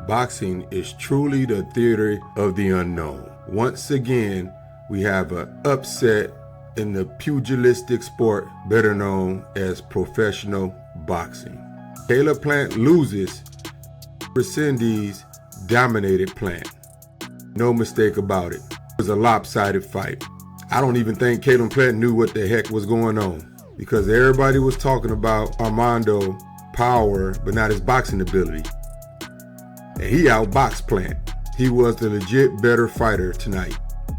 Boxing is truly the theater of the unknown. Once again, we have an upset in the pugilistic sport better known as professional boxing. Caleb Plant loses. Resendiz dominated Plant. No mistake about it. It was a lopsided fight. I don't even think Caleb Plant knew what the heck was going on because everybody was talking about Armando power, but not his boxing ability. And he outboxed Plant. He was the legit better fighter tonight.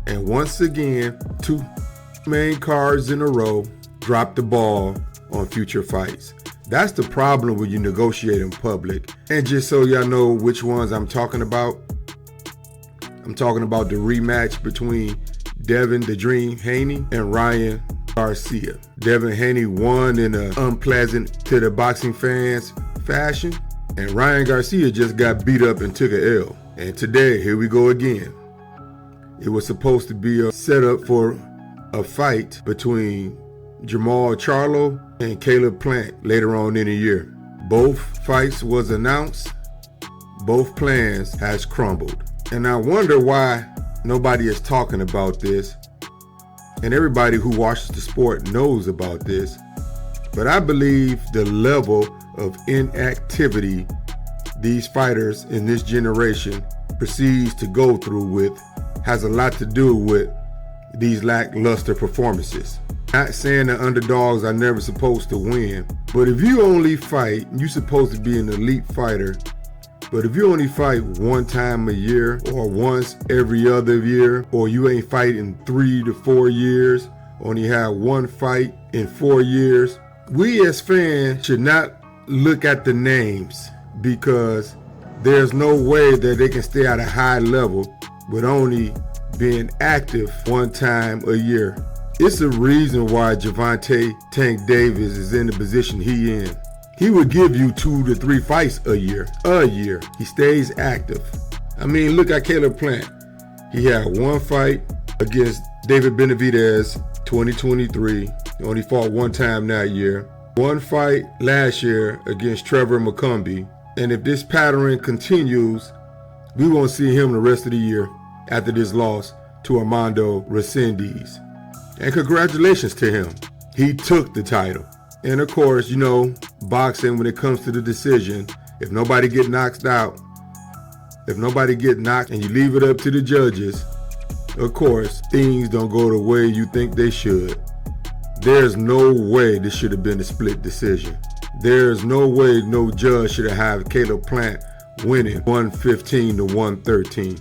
And once again, two main cards in a row dropped the ball on future fights. That's the problem when you negotiate in public. And just so y'all know which ones I'm talking about the rematch between Devin the Dream Haney and Ryan Garcia. Devin Haney won in an unpleasant to the boxing fans fashion, and Ryan Garcia just got beat up and took a L. And today, here we go again. It was supposed to be a setup for a fight between Jamal Charlo and Caleb Plant later on in the year. Both fights was announced. Both plans has crumbled. And I wonder why nobody is talking about this. And everybody who watches the sport knows about this. But I believe the level of inactivity these fighters in this generation proceeds to go through with has a lot to do with these lackluster performances. Not saying the underdogs are never supposed to win, but if you only fight, you're supposed to be an elite fighter, but if you only fight one time a year or once every other year, or you ain't fighting 3 to 4 years, only have one fight in 4 years, we as fans should not look at the names because there's no way that they can stay at a high level with only being active one time a year. It's a reason why Gervonta Tank Davis is in the position he in. He would give you 2 to 3 fights a year. He stays active. I mean, look at Caleb Plant. He had one fight against David Benavidez 2023. He only fought one time that year. One fight last year against Trevor McCumbee. And if this pattern continues, we won't see him the rest of the year after this loss to Armando Resendiz. And congratulations to him. He took the title. And of course, you know, boxing, when it comes to the decision, if nobody get knocked out, and you leave it up to the judges, of course, things don't go the way you think they should. There's no way this should have been a split decision. There's no way no judge should have had Caleb Plant winning 115 to 113.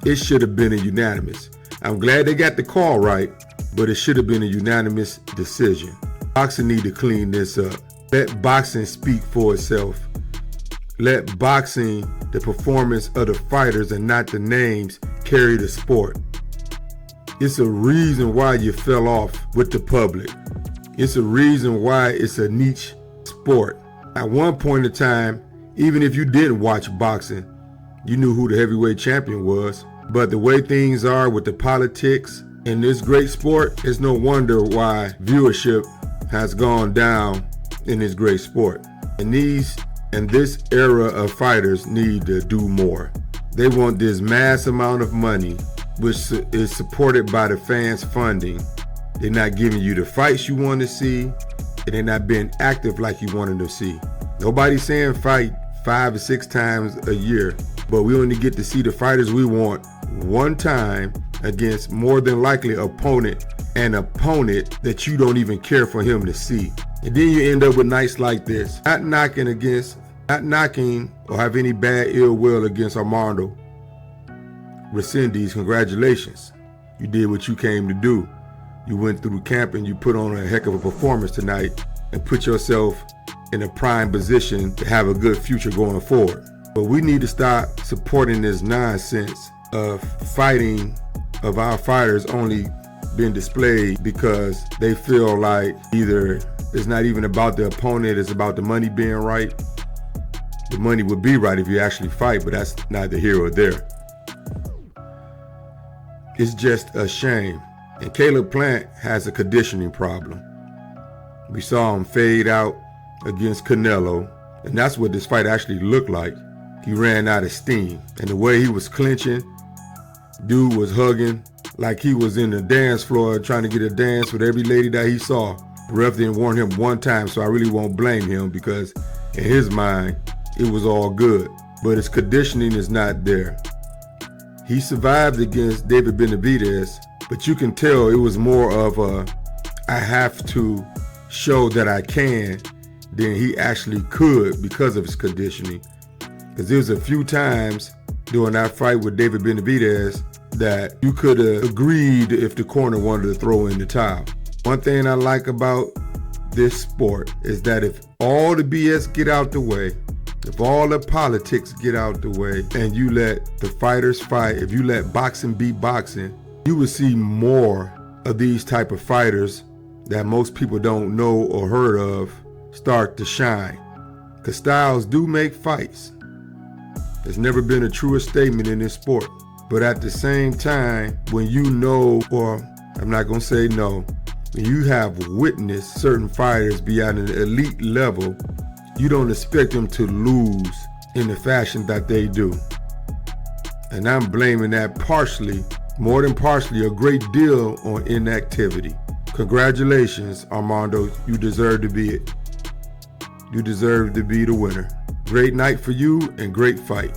It should have been a unanimous. I'm glad they got the call right, but it should have been a unanimous decision. Boxing need to clean this up. Let boxing speak for itself. Let boxing, the performance of the fighters and not the names, carry the sport. It's a reason why you fell off with the public. It's a reason why it's a niche sport. At one point in time, even if you didn't watch boxing, you knew who the heavyweight champion was. But the way things are with the politics in this great sport, it's no wonder why viewership has gone down in this great sport. And this era of fighters need to do more. They want this mass amount of money, which is supported by the fans' funding. They're not giving you the fights you want to see, and they're not being active like you wanted to see. Nobody's saying fight 5 or 6 times a year, but we only get to see the fighters we want one time against more than likely an opponent that you don't even care for him to see. And then you end up with nights like this. Not knocking or have any bad ill will against Armando Resendiz. Congratulations. You did what you came to do. You went through camp and you put on a heck of a performance tonight and put yourself in a prime position to have a good future going forward. But we need to stop supporting this nonsense of fighting of our fighters only being displayed because they feel like either it's not even about the opponent, it's about the money being right. The money would be right if you actually fight, but that's neither here or there. It's just a shame. And Caleb Plant has a conditioning problem. We saw him fade out against Canelo, and that's what this fight actually looked like. he ran out of steam. And the way he was clinching, dude was hugging like he was in the dance floor trying to get a dance with every lady that he saw. The ref didn't warn him one time, so I really won't blame him because in his mind, it was all good. But his conditioning is not there. He survived against David Benavidez, but you can tell it was more of a, I have to show that I can than he actually could because of his conditioning. Because there was a few times during that fight with David Benavidez that you could have agreed if the corner wanted to throw in the towel. One thing I like about this sport is that if all the BS get out the way, if all the politics get out the way, and you let the fighters fight, if you let boxing be boxing, you will see more of these type of fighters that most people don't know or heard of start to shine. Because styles do make fights. There's never been a truer statement in this sport. But at the same time, when you know, or I'm not going to say no, when you have witnessed certain fighters be at an elite level, you don't expect them to lose in the fashion that they do. And I'm blaming that partially, more than partially, a great deal on inactivity. Congratulations, Armando. You deserve to be it. You deserve to be the winner. Great night for you and great fight.